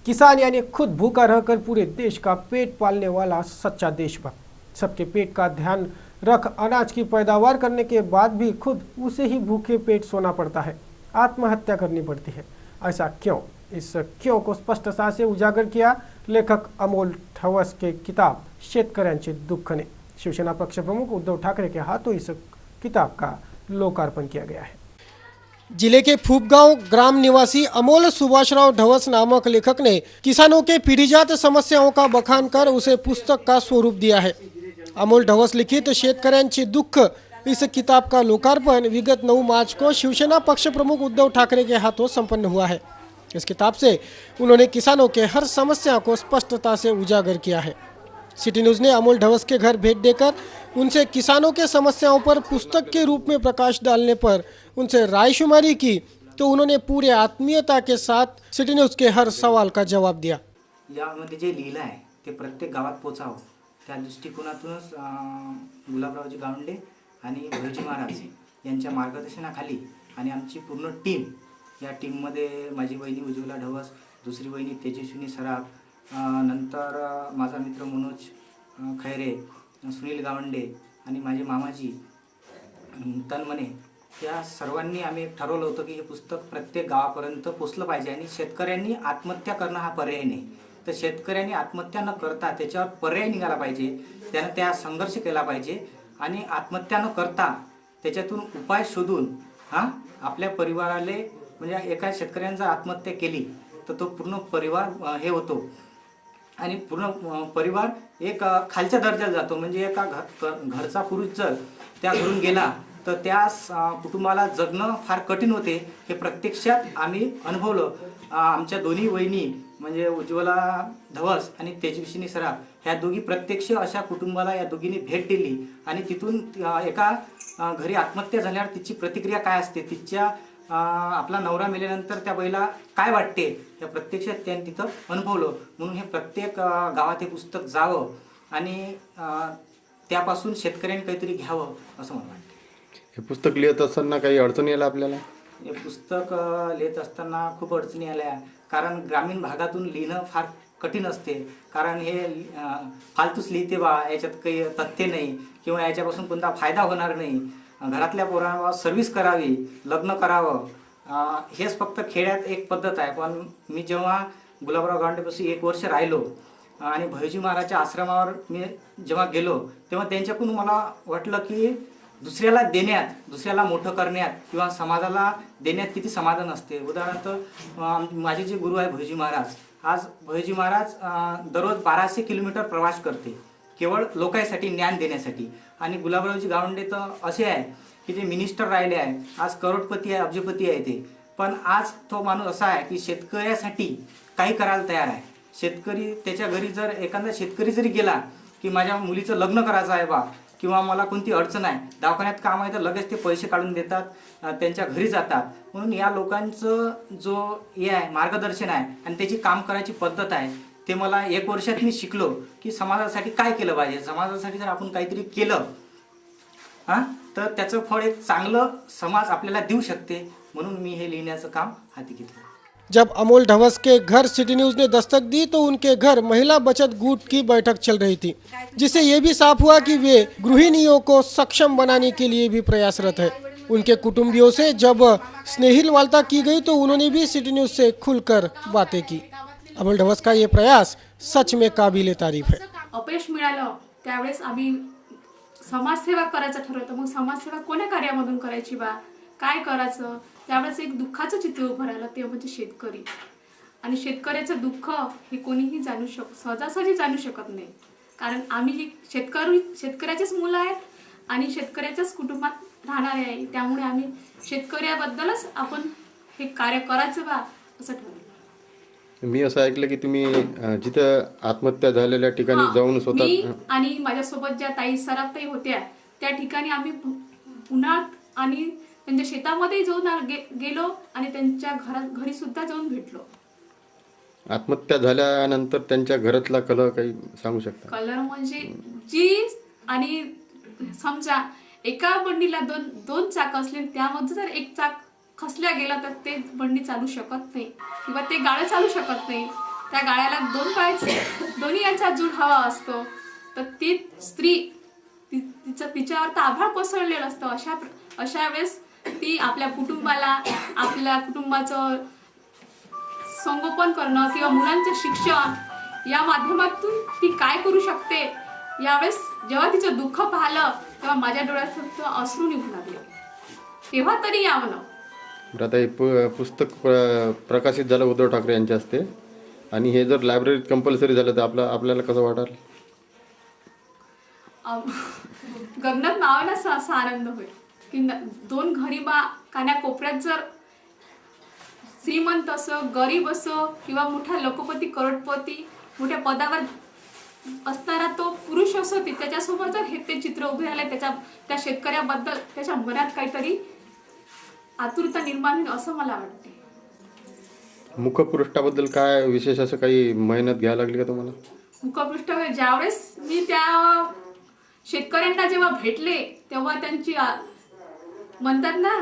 किसान यानी खुद भूखा रहकर पूरे देश का पेट पालने वाला सच्चा देशभक्त। सबके पेट का ध्यान रख अनाज की पैदावार करने के बाद भी खुद उसे ही भूखे पेट सोना पड़ता है, आत्महत्या करनी पड़ती है। ऐसा क्यों? इस क्यों को स्पष्टता से उजागर किया लेखक अमोल ठवस के किताब शेतकऱ्यांचे दुःख ने। शिवसेना पक्ष प्रमुख उद्धव ठाकरे के हाथों इस किताब का लोकार्पण किया गया है। जिले के फूपगांव ग्राम निवासी अमोल सुभाषराव ढवस नामक लेखक ने किसानों के पीढ़ीजात समस्याओं का बखान कर उसे पुस्तक का स्वरूप दिया है। अमोल ढवस लिखित शेतकऱ्यांचे दुःख इस किताब का लोकार्पण विगत 9 मार्च को शिवसेना पक्ष प्रमुख उद्धव ठाकरे के हाथों संपन्न हुआ है। इस किताब से उन्होंने किसानों के हर समस्या को स्पष्टता से उजागर किया है। सिटी न्यूज़ ने अमोल ढवस के घर भेंट देकर उनसे किसानों के समस्याओं पर पुस्तक के रूप में प्रकाश डालने पर उनसे रायशुमारी की, तो उन्होंने पूरे आत्मीयता के साथ सिटी न्यूज़ के हर सवाल का जवाब दिया। यामध्ये जे लिहिलं आहे ते प्रत्येक गावात पोचावं त्या दृष्टिकोनातूनच गुलाबरावजी गावंडे आणि भैरजी महाराज यांच्या मार्गदर्शनाखाली आणि आमची पूर्ण टीम, या टीममध्ये माझी बहिणी उज्ज्वला ढवस, दुसरी बहिणी तेजस्विनी सराफ, नंतर माझा मित्र मनोज खैरे, सुनील गावंडे आणि माझे मामाजी तनमने, या सर्वांनी आम्ही ठरवलं होतं की हे पुस्तक प्रत्येक गावापर्यंत पोचलं पाहिजे आणि शेतकऱ्यांनी आत्महत्या करणं हा पर्याय नाही, तर शेतकऱ्यांनी आत्महत्या न करता त्याच्यावर पर्याय निघाला पाहिजे, त्यानं त्या संघर्ष केला पाहिजे आणि आत्महत्या न करता त्याच्यातून उपाय शोधून आपल्या परिवाराले, म्हणजे एका शेतकऱ्यानं जर आत्महत्या केली तर तो पूर्ण परिवार हे होतो आणि पूर्ण परिवार एक खालच्या दर्जाला जातो। म्हणजे एका घरचा पुरुष जर त्या घरून गेला तर त्या कुटुंबाला जगणं फार कठीण होते। हे प्रत्यक्षात आम्ही अनुभवलं। आमच्या दोन्ही वहिनी म्हणजे उज्ज्वला ढवस आणि तेजस्विनी सराफ, ह्या दोघी प्रत्यक्ष अशा कुटुंबाला या दोघींनी भेट दिली आणि तिथून एका घरी आत्महत्या झाल्यावर तिची प्रतिक्रिया काय असते, तिच्या आपला नवरा मेल्यानंतर त्या बाईला काय वाटते, या प्रत्यक्षात त्यांनी तिथं अनुभवलं। म्हणून हे प्रत्येक गावात हे पुस्तक जावं आणि त्यापासून शेतकऱ्यांनी काहीतरी घ्यावं असं मला वाटतं। हे पुस्तक लिहित असताना काही अडचणी आल्या आपल्याला? हे पुस्तक लिहित असताना खूप अडचणी आल्या, कारण ग्रामीण भागातून लिहिणं फार कठीण असते। कारण हे फालतूच लिहिते बा, याच्यात काही तथ्य नाही किंवा याच्यापासून कोणता फायदा होणार नाही, घरातल्या पोरांना सर्व्हिस करावी, लग्न करावं, हेच फक्त खेड्यात एक पद्धत आहे। पण मी जेव्हा गुलाबराव गावंडेपाशी 1 वर्ष राहिलो आणि भैरजी महाराजच्या आश्रमावर मी जेव्हा गेलो तेव्हा त्यांच्याकडून मला वाटलं की दुसऱ्याला देण्यात, दुसऱ्याला मोठं करण्यात किंवा समाजाला देण्यात किती समाधान असते। उदाहरणार्थ माझे जे गुरु आहे भैरजी महाराज, आज भैरजी महाराज दररोज 1200 किलोमीटर प्रवास करते केवळ लोकांसाठी ज्ञान देण्यासाठी। आणि गुलाबरावजी गावंडे तर असे आहे की जे मिनिस्टर राहिले आहे, आज करोडपती आहे, अब्जपती आहे ते, पण आज तो माणूस असा आहे की शेतकऱ्यासाठी काही करायला तयार आहे। शेतकरी त्याच्या घरी जर एखादा शेतकरी जरी गेला की माझ्या मुलीचं लग्न करायचं आहे बा, किंवा मला कोणती अडचण आहे, दवाखान्यात काम आहे, तर लगेच ते पैसे काढून देतात, त्यांच्या घरी जातात। म्हणून या लोकांचं जो हे आहे मार्गदर्शन आहे आणि त्याची काम करायची पद्धत आहे ते मला 1 वर्षात मी शिकलो की समाजासाठी काय केलं पाहिजे। समाजासाठी जर आपण काहीतरी केलं तर त्याचं फळ एक चांगलं समाज आपल्याला देऊ शकते। म्हणून मी हे लिहिण्याचं काम हाती घेतलं। जब अमोल ढवस के घर सिटी न्यूज़ ने दस्तक दी तो उनके घर महिला बचत गुट की बैठक चल रही थी, जिससे ये भी साफ हुआ कि वे गृहिणियों को सक्षम बनाने के लिए भी प्रयासरत है। उनके कुटुंबियों से जब स्नेहिल वार्ता की गई तो उन्होंने भी सिटी न्यूज़ से खुलकर बातें की। अमोल ढवस का ये प्रयास सच में काबिल तारीफ है। अपयश मिळालं त्यावेळेस आम्ही समाजसेवा करायचं ठरवलं। मग समाजसेवा कोण्या कार्यामधून करायची बा, काय करायचं, त्यावेळेस एक दुःखाचं चित्र उभं राहिलं, ते म्हणजे शेतकरी। आणि शेतकऱ्याचं दुःख हे कोणीही सहजासहजी जाणू शकत नाही, कारण आम्ही शेतकऱ्याचेच मुलं आहेत आणि शेतकऱ्याच्याच कुटुंबात राहणारे आहे। त्यामुळे आम्ही शेतकऱ्याबद्दलच आपण हे कार्य करायचं बा असं ठरवलं। मी असं ऐकलं की तुम्ही जिथं आत्महत्या झालेल्या ठिकाणी जाऊन स्वतः, मी आणि माझ्यासोबत ज्या ताई सराफताई होत्या त्या ठिकाणी आम्ही उन्हाळ्यात आणि त्यांच्या शेतामध्ये जाऊन गेलो आणि त्यांच्या घरी सुद्धा जाऊन भेटलो। आत्महत्या झाल्यानंतर त्यांच्या घरातला कलर काही सांगू शकता? कलर म्हणजे जी, आणि समजा एका बंडीला दोन चाक असले, त्यामध्ये जर एक चाक खसल्या गेला तर ते बंडी चालू शकत नाही किंवा ते गाडं चालू शकत नाही। त्या गाड्याला 2 पायाचे दोन्ही यांचा जूड हवा असतो, तर ती स्त्री तिच्यावर तर आभाळ कोसळलेलं असतं. अशा वेळेस ती आपल्या कुटुंबाला, आपल्या कुटुंबाचं संगोपन करणं किंवा मुलांचं शिक्षण या माध्यमातून ती काय करू शकते, यावेळेस जेव्हा तिचं दुःख पाहिलं तेव्हा माझ्या डोळ्यात अश्रू निघू लागले. तेव्हा तरी यावं ना. आता हे पुस्तक प्रकाशित झालं उद्धव ठाकरे यांच्या हस्ते, आणि हे जर लायब्ररीत कंपल्सरी झालं तर आपल्याला कसं वाटेल? गगनात मावायला असा आनंद होईल की 2 गरीबा कानाकोपऱ्यात जर श्रीमंत असो, गरीब असो किंवा मोठा लखपती, करोडपती, मोठ्या पदावर असणारा तो पुरुष असो, त्याच्यासमोर जर हे ते चित्र उभे राहिले, त्या शेतकऱ्याबद्दल त्याच्या मनात काहीतरी आतुरता निर्माण होईल असं मला वाटते. मुखपृष्ठाबद्दल काय विशेष असं काही मेहनत घ्यायला लागली का तुम्हाला? मुखपृष्ठ ज्यावेळेस मी त्या शेतकऱ्यांना जेव्हा भेटले तेव्हा त्यांची म्हणतात ना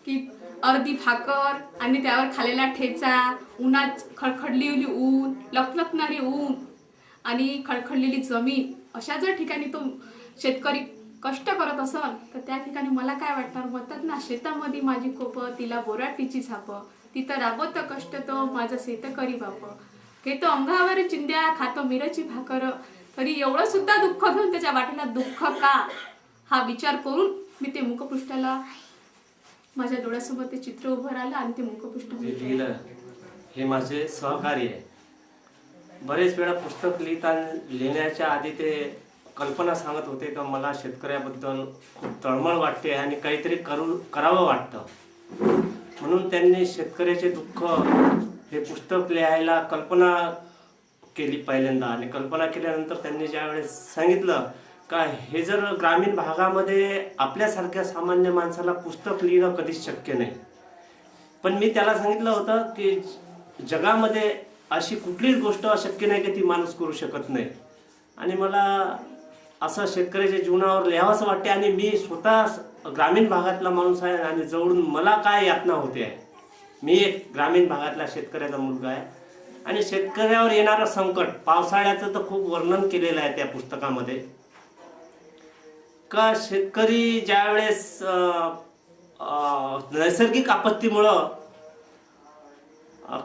की अर्धी भाकर आणि त्यावर खालेला ठेचा, उन्हात खडखडलेली ऊन, लखलखणारी ऊन आणि खडखडलेली जमीन, अशा जर ठिकाणी तो शेतकरी कष्ट करत असेल तर त्या ठिकाणी मला काय वाटणार, म्हणतात ना शेतामध्ये माझी कोपं, तिला बोराट तिची झापं, तिथं राबत कष्ट तो माझं शेतकरी बाप, घेतो अंगावर चिंध्या, खातो मिरची भाकर, तरी एवढं सुद्धा दुःख घेऊन त्याच्या वाटेला दुःख का, हा विचार करून मी ते मुखपृष्ठाला माझ्या डोळ्यासमोर ते चित्र उभं राहिलं आणि ते मुखपृष्ठ लिहिलं. हे माझे सहकारी आहे. बरेच वेळा पुस्तक लिहिण्याच्या आधी ते कल्पना सांगत होते का मला शेतकऱ्याबद्दल खूप तळमळ वाटते आणि काहीतरी करावं वाटतं, म्हणून त्यांनी शेतकऱ्याचे दुःख हे पुस्तक लिहायला कल्पना केली पहिल्यांदा. आणि कल्पना केल्यानंतर त्यांनी ज्यावेळेस सांगितलं का हे जर ग्रामीण भागामध्ये आपल्यासारख्या सामान्य माणसाला पुस्तक लिहिणं कधीच शक्य नाही, पण मी त्याला सांगितलं होतं की जगामध्ये अशी कुठलीच गोष्ट अशक्य नाही की ती माणूस करू शकत नाही. आणि मला असं शेतकऱ्याच्या जीवनावर लिहावंसं वाटते. आणि मी स्वतः ग्रामीण भागातला माणूस आहे आणि जवळून मला काय यातना होते आहे. मी एक ग्रामीण भागातला शेतकऱ्याचा मुलगा आहे आणि शेतकऱ्यावर येणारं संकट, पावसाळ्याचं तर खूप वर्णन केलेलं आहे त्या पुस्तकामध्ये, का शेतकरी ज्यावेळेस नैसर्गिक आपत्तीमुळं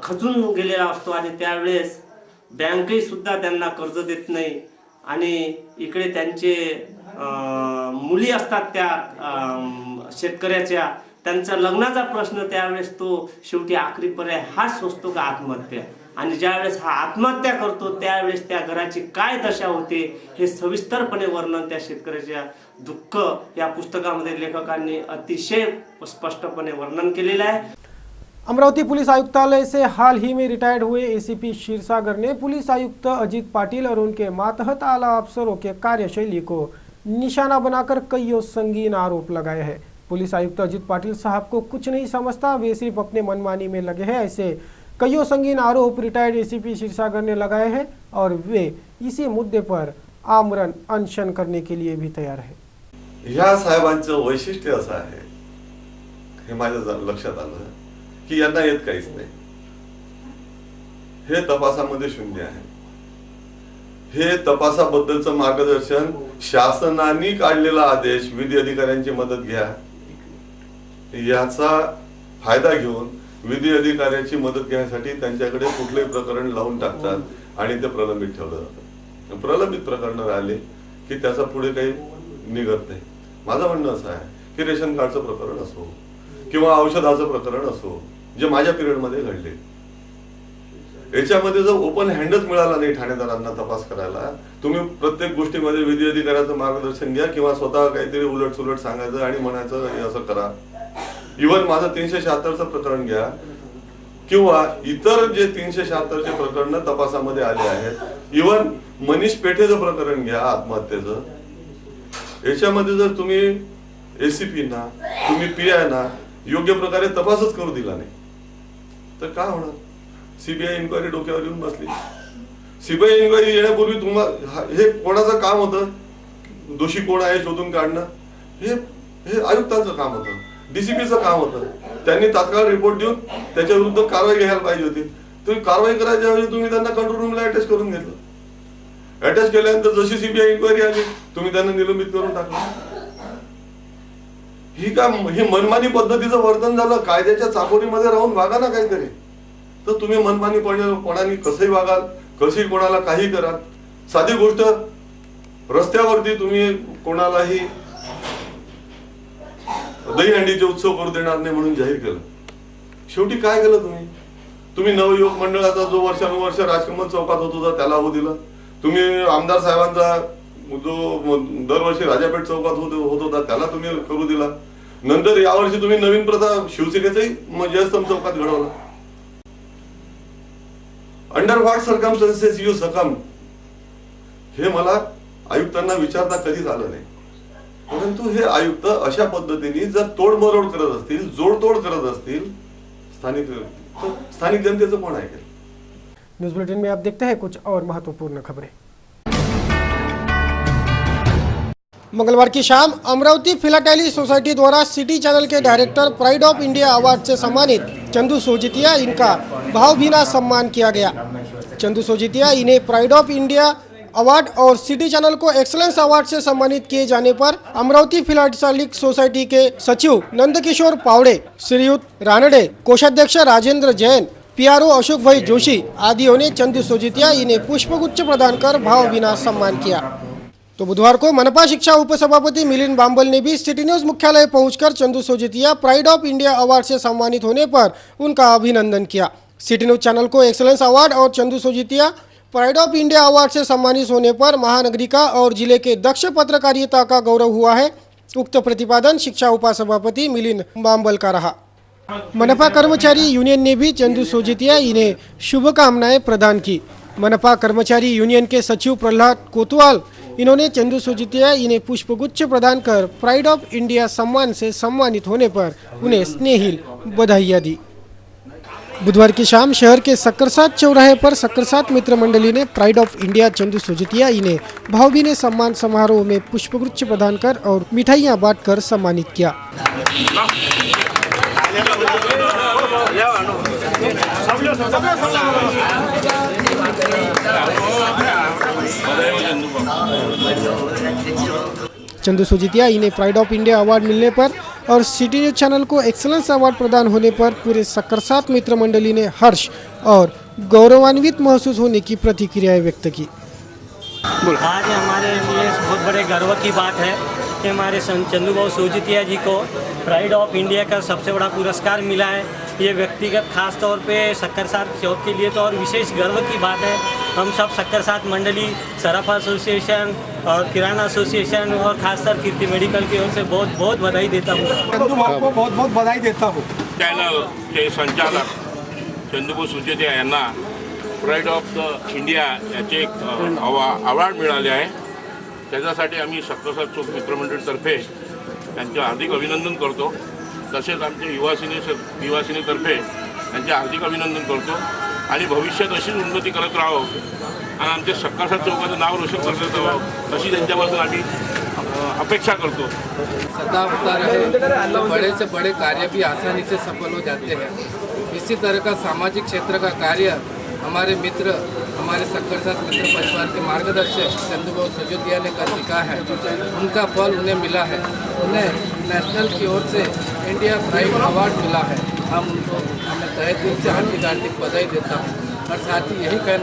खचून गेलेला असतो आणि त्यावेळेस बँकही सुद्धा त्यांना कर्ज देत नाही आणि इकडे त्यांचे मुली असतात त्या शेतकऱ्याच्या, त्यांचा लग्नाचा प्रश्न त्यावेळेस तो शेवटी आखरी पर्याय हाच सुचतो का आत्महत्या. आणि ज्यावेळेस हा आत्महत्या करतो त्यावेळेस त्या घराची काय दशा होते हे सविस्तरपणे वर्णन त्या शेतकऱ्याच्या दुःख या पुस्तकामध्ये लेखकांनी अतिशय स्पष्टपणे वर्णन केलेलं आहे. अमरावती पुलिस आयुक्तालय से हाल ही में रिटायर्ड हुए एसीपी क्षीरसागर ने पुलिस आयुक्त अजीत पाटिल और उनके मातहत आला अफसरों के कार्यशैली को निशाना बनाकर कई संगीन आरोप लगाए हैं। पुलिस आयुक्त अजीत पाटिल साहब को कुछ नहीं समझता, वे सिर्फ अपने मनमानी में लगे हैं, ऐसे कई संगीन आरोप रिटायर्ड एसीपी क्षीरसागर ने लगाए हैं और वे इसी मुद्दे पर आमरण अनशन करने के लिए भी तैयार है। ह्या साहेबांचं वैशिष्ट्य असं आहे, हे माझ्या लक्षात आलं की यांना येत काहीच नाही, हे तपासामध्ये शून्य आहे. हे तपासाबद्दलचं मार्गदर्शन शासनाने काढलेला आदेश, विधी अधिकाऱ्यांची मदत घ्या, याचा फायदा घेऊन विधी अधिकाऱ्याची मदत घेण्यासाठी त्यांच्याकडे कुठलेही प्रकरण लावून टाकतात आणि ते प्रलंबित ठेवलं जातं. प्रलंबित प्रकरण राहिले की त्याचा पुढे काही निघत नाही. माझं म्हणणं असं आहे की रेशन कार्डचं प्रकरण असो किंवा औषधाचं प्रकरण असो, जे माझ्या पिरियड मध्ये घडले, याच्यामध्ये जर ओपन हँडच मिळाला नाही ठाणेदारांना तपास करायला, तुम्ही प्रत्येक गोष्टीमध्ये विधी अधिकाऱ्याचं मार्गदर्शन घ्या किंवा स्वतः काहीतरी उलट सुलट सांगायचं आणि म्हणायचं हे असं करा. इव्हन माझं 376चं प्रकरण घ्या किंवा इतर जे 376चे प्रकरण तपासामध्ये आले आहेत, इव्हन मनीष पेठेचं प्रकरण घ्या आत्महत्येचं, याच्यामध्ये जर तुम्ही एसीपी ना, तुम्ही पीआय ना योग्य प्रकारे तपासच करू दिला नाही तर काय होणार? सीबीआय इन्क्वायरी डोक्यावर येऊन बसली. सीबीआय इन्क्वायरी येण्यापूर्वी तुम्हाला हे कोणाचं काम होतं, दोषी कोण आहे शोधून काढणं, हे आयुक्तांचं काम होतं, डीसीपीचं काम होतं. त्यांनी तात्काळ रिपोर्ट देऊन त्याच्या विरुद्ध कारवाई घ्यायला पाहिजे होती. तुम्ही कारवाई करायच्या ऐवजी तुम्ही त्यांना कंट्रोल रूमला अटॅच करून घेतलं. अटॅच केल्यानंतर जशी सीबीआय इन्क्वायरी आली तुम्ही त्यांना निलंबित करून टाकलं. ही मनमानी पद्धतीचं वर्तन झालं. कायद्याच्या चाकोरीमध्ये राहून वागा ना काहीतरी. तर तुम्ही मनमानीपणाने कसंही वागाल, कशी कोणाला काही कराल. साधी गोष्ट, रस्त्यावरती तुम्ही कोणालाही दहीहंडीचे उत्सव करू देणार नाही म्हणून जाहीर केलं. शेवटी काय केलं तुम्ही नवयुवक मंडळाचा जो वर्षानुवर्ष राजकमल चौकात होत होता त्याला होऊ दिला. तुम्ही आमदार साहेबांचा जो दरवर्षी राजापेठ चौकात होत होता त्याला तुम्ही करू दिला. नंतर यावर्षी तुम्ही नवीन प्रथा शिवसेनेचाही जयस्तंभ चौकात घडवला. अंडर व्हॉट सर्कमस्टन्सेस यू सकम, हे मला आयुक्तांना विचारता कधीच आलं नाही. परंतु हे आयुक्त अशा पद्धतीने जर तोडमरोड करत असतील, जोडतोड करत असतील, स्थानिक जनतेचं कोण ऐकेल. न्यूज बुलेटिन में आप देखते हैं कुछ और महत्वपूर्ण खबरें। मंगलवार की शाम अमरावती फिलाटेली सोसाइटी द्वारा सिटी चैनल के director pride of India award से सम्मानित चंदू सोजितिया इनका भावभीना सम्मान किया गया। चंदू सोजितिया इन्हें प्राइड ऑफ इंडिया अवार्ड और सिटी चैनल को एक्सलेंस अवार्ड से सम्मानित किए जाने पर अमरावती फिलाटेलिक सोसाइटी के सचिव नंदकिशोर पावड़े, श्रीयुत रानडे, कोषाध्यक्ष राजेंद्र जैन, पीआरओ अशोक भाई जोशी आदियों ने चंदू सोजितिया इन्हें पुष्पगुच्छ प्रदान कर भावभीना सम्मान किया। तो बुधवार को मनपा शिक्षा उपसभापति मिलिंद बांबल ने भी सिटी न्यूज मुख्यालय पहुंचकर Chandu Sojitiya pride of India award से सम्मानित होने पर उनका अभिनंदन किया। सिटी न्यूज चैनल को एक्सलेंस अवार्ड और Chandu Sojitiya pride of India award से सम्मानित होने पर महानगरिका और जिले के दक्ष पत्रकारिता का गौरव हुआ है। उक्त प्रतिपादन शिक्षा उपसभापति मिलिंद बांबल का रहा। मनपा कर्मचारी यूनियन ने भी चंदू सोजितिया इन्हें शुभकामनाएं प्रदान की। मनपा कर्मचारी यूनियन के सचिव प्रहलाद कोतवाल इन्होंने चंदू सोजितिया इन्हें पुष्पगुच्छ प्रदान कर प्राइड ऑफ इंडिया सम्मान से सम्मानित होने पर उन्हें स्नेहिल बधाइयां दी। बुधवार की शाम शहर के सक्करसात चौराहे पर सक्करसात मित्र मंडली ने प्राइड ऑफ इंडिया चंदू सोजितिया इन्हें भावभीने सम्मान समारोह में पुष्पगुच्छ प्रदान कर और मिठाइयां बांटकर सम्मानित किया। चंदू सोजितिया इन्हें प्राइड ऑफ इंडिया अवार्ड मिलने पर और सिटी न्यूज चैनल को एक्सलेंस अवार्ड प्रदान होने पर पूरे सक्करसात मित्र मंडली ने हर्ष और गौरवान्वित महसूस होने की प्रतिक्रियाएं व्यक्त की। आज हमारे लिए बहुत बड़े गर्व की बात है कि हमारे चंदू बाबू सोजितिया जी को प्राइड ऑफ इंडिया का सबसे बड़ा पुरस्कार मिला है। ये व्यक्तिगत खास तौर पे सक्करसात चौक के लिए तो और विशेष गर्व की बात है। हम सब सक्करसात मंडली, सराफा एसोसिएशन और किराना एसोसिएशन और खासकर कीर्ति मेडिकल की ओर से बहुत बहुत बधाई देता हूँ। चंदू भाऊ को बहुत बहुत बधाई देता हूँ। चॅनल चे संचालक चंदूभाऊ सोजितिया यांना प्राइड ऑफ द इंडिया याचे एक अवॉर्ड मिळाले आहे। त्याच्यासाठी आम्ही सक्करसात चौक मित्रमंडळतर्फे त्यांचे हार्दिक अभिनंदन करतो। तसेच आमच्या युवा सेनेतर्फे त्यांचे हार्दिक अभिनंदन करतो आणि भविष्यात अशीच उन्नती करत राहावं आणि आमच्या सक्करसात चौकाचं नाव रोशन करत राहावं अशी त्यांच्यापासून आम्ही अपेक्षा करतो। सदा होता रहे तो बड़े से बड़े कार्य भी आसानी से सफल हो जाते हैं। इसी तरह का सामाजिक क्षेत्र का कार्य हमारे मित्र, हमारे सक्करसात मित्र परिवार के मार्गदर्शक चंदू बाबू सोजितिया ने कर दिखा है। उनका फल उन्हें मिला है। उन्हें नेशनल की ओर से इंडिया प्राइड अवार्ड मिला है। हम उनको तहे दिल से हार्दिक बधाई देता हूँ और साथ ही यही कहना